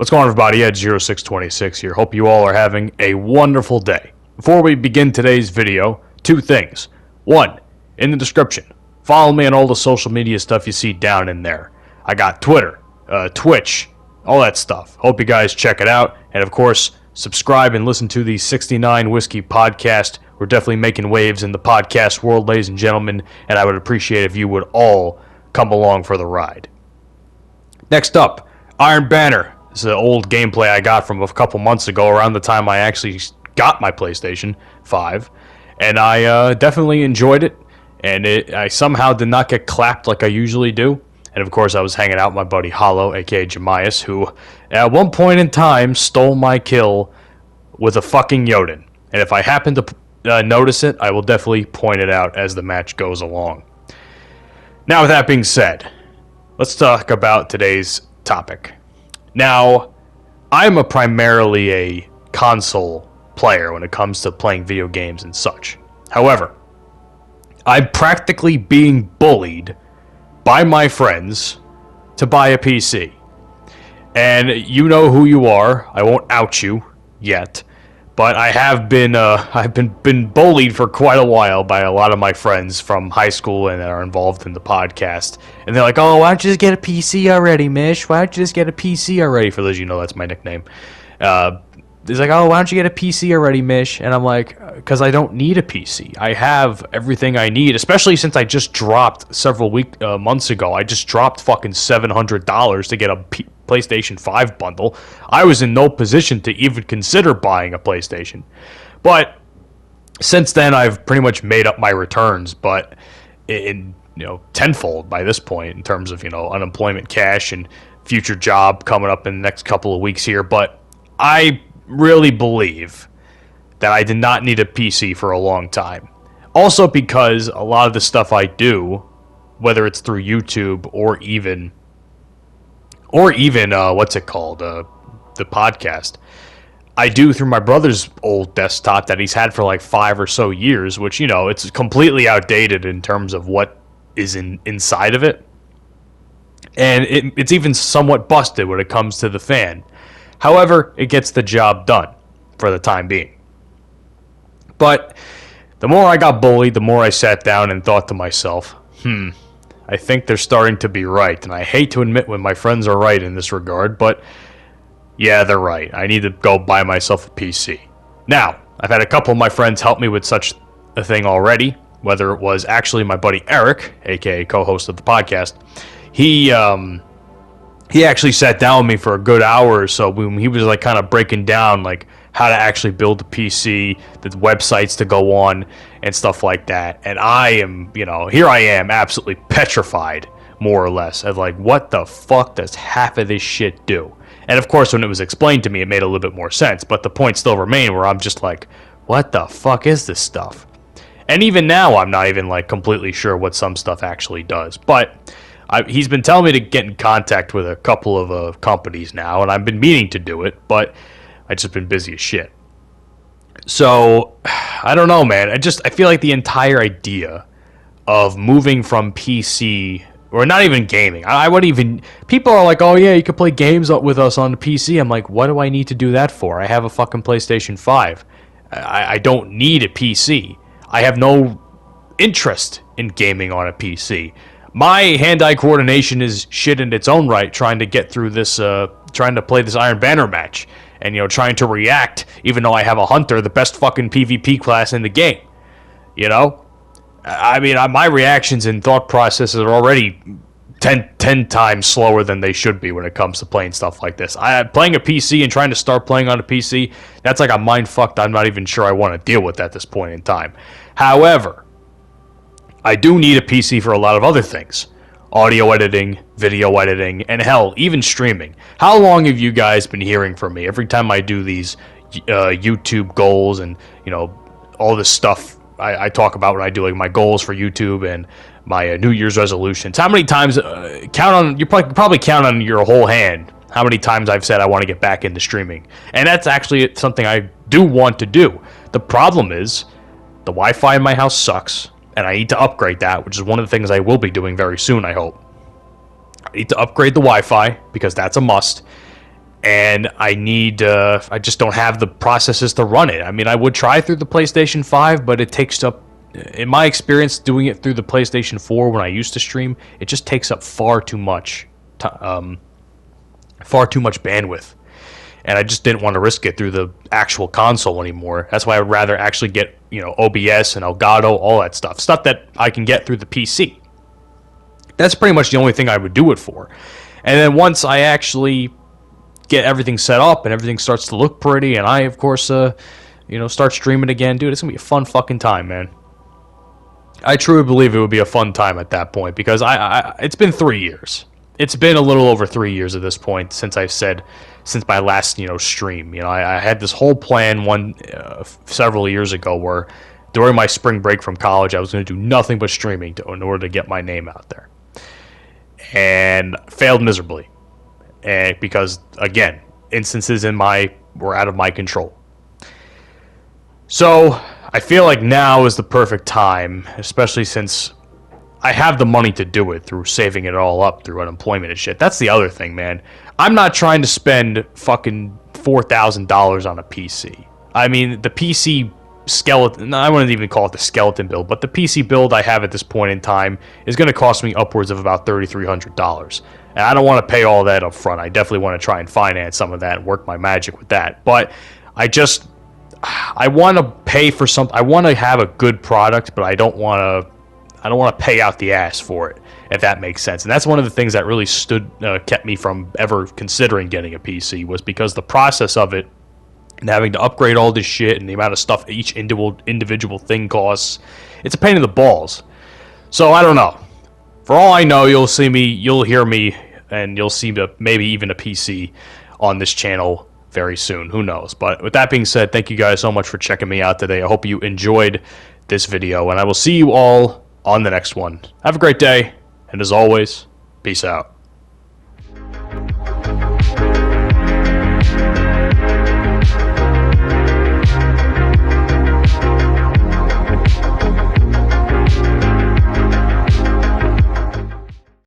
What's going on, everybody? Ed 0626 here. Hope you all are having a wonderful day. Before we begin today's video, two things. One, in the description, follow me on all the social media stuff you see down in there. I got Twitter, Twitch, all that stuff. Hope you guys check it out. And of course, subscribe and listen to the 69 Whiskey Podcast. We're definitely making waves in the podcast world, ladies and gentlemen, and I would appreciate if you would all come along for the ride. Next up, Iron Banner. This is an old gameplay I got from a couple months ago, around the time I actually got my PlayStation 5. And I definitely enjoyed it, and I somehow did not get clapped like I usually do. And of course, I was hanging out with my buddy Hollow, aka Jemias, who at one point in time stole my kill with a fucking Jotun. And if I happen to notice it, I will definitely point it out as the match goes along. Now, with that being said, let's talk about today's topic. Now, I'm primarily a console player when it comes to playing video games and such. However, I'm practically being bullied by my friends to buy a PC. And you know who you are. I won't out you yet, but I have been I've been bullied for quite a while by a lot of my friends from high school and that are involved in the podcast. And they're like, "Oh, why don't you just get a PC already, Mish? Why don't you just get a PC already?" For those of you know, that's my nickname. He's like, "Oh, why don't you get a PC already, Mish?" And I'm like, because I don't need a PC. I have everything I need, especially since I just dropped several months ago. I just dropped fucking $700 to get a PlayStation 5 bundle. I was in no position to even consider buying a PlayStation. But since then, I've pretty much made up my returns, but in tenfold by this point in terms of unemployment cash and future job coming up in the next couple of weeks here. But I really believe that I did not need a PC for a long time. Also because a lot of the stuff I do, whether it's through YouTube or even what's it called, the podcast, I do through my brother's old desktop that he's had for like 5 or so years, which, it's completely outdated in terms of what is inside of it. And it's even somewhat busted when it comes to the fan. However, it gets the job done for the time being. But the more I got bullied, the more I sat down and thought to myself, I think they're starting to be right. And I hate to admit when my friends are right in this regard, but yeah, they're right. I need to go buy myself a PC. Now, I've had a couple of my friends help me with such a thing already, whether it was actually my buddy Eric, aka co-host of the podcast. He actually sat down with me for a good hour or so. He was like kind of breaking down like how to actually build a PC, the websites to go on, and stuff like that. And I am, here I am, absolutely petrified, more or less, of like, what the fuck does half of this shit do? And of course, when it was explained to me, it made a little bit more sense. But the points still remain where I'm just like, what the fuck is this stuff? And even now, I'm not even like completely sure what some stuff actually does. But he's been telling me to get in contact with a couple of companies now, and I've been meaning to do it, but I've just been busy as shit. So, I don't know, man. I feel like the entire idea of moving from PC, or not even gaming, I wouldn't even, people are like, "Oh yeah, you can play games with us on the PC." I'm like, what do I need to do that for? I have a fucking PlayStation 5. I don't need a PC. I have no interest in gaming on a PC. My hand-eye coordination is shit in its own right, trying to get through this, trying to play this Iron Banner match. And, trying to react, even though I have a Hunter, the best fucking PvP class in the game. I mean, my reactions and thought processes are already 10 times slower than they should be when it comes to playing stuff like this. Playing a PC and trying to start playing on a PC, that's like a mind fuck that I'm not even sure I want to deal with at this point in time. However, I do need a PC for a lot of other things. Audio editing, video editing, and hell, even streaming. How long have you guys been hearing from me? Every time I do these YouTube goals and, all this stuff I talk about when I do like my goals for YouTube and my New Year's resolutions. How many times, you probably count on your whole hand how many times I've said I want to get back into streaming. And that's actually something I do want to do. The problem is, the Wi-Fi in my house sucks. And I need to upgrade that, which is one of the things I will be doing very soon, I hope. I need to upgrade the Wi-Fi, because that's a must. and I just don't have the processes to run it. I mean, I would try through the PlayStation 5, but it takes up, in my experience, doing it through the PlayStation 4 when I used to stream, it just takes up far too much bandwidth. And I just didn't want to risk it through the actual console anymore. That's why I would rather actually get, OBS and Elgato, all that stuff that I can get through the PC. That's pretty much the only thing I would do it for. And then once I actually get everything set up and everything starts to look pretty, and I, of course, start streaming again, dude, it's gonna be a fun fucking time, man. I truly believe it would be a fun time at that point, because it's been 3 years. It's been a little over 3 years at this point since my last, stream. I had this whole plan several years ago where during my spring break from college, I was going to do nothing but streaming in order to get my name out there. And failed miserably. And because, again, instances were out of my control. So I feel like now is the perfect time, especially since I have the money to do it through saving it all up through unemployment and shit. That's the other thing, man. I'm not trying to spend fucking $4,000 on a PC. I mean, the PC skeleton, I wouldn't even call it the skeleton build, but the PC build I have at this point in time is going to cost me upwards of about $3,300. And I don't want to pay all that up front. I definitely want to try and finance some of that and work my magic with that. But I want to pay for something. I want to have a good product, but I don't want to pay out the ass for it, if that makes sense. And that's one of the things that really kept me from ever considering getting a PC, was because the process of it and having to upgrade all this shit and the amount of stuff each individual thing costs, it's a pain in the balls. So I don't know. For all I know, you'll hear me, and you'll see maybe even a PC on this channel very soon. Who knows? But with that being said, thank you guys so much for checking me out today. I hope you enjoyed this video, and I will see you all on the next one. Have a great day, and as always, peace out.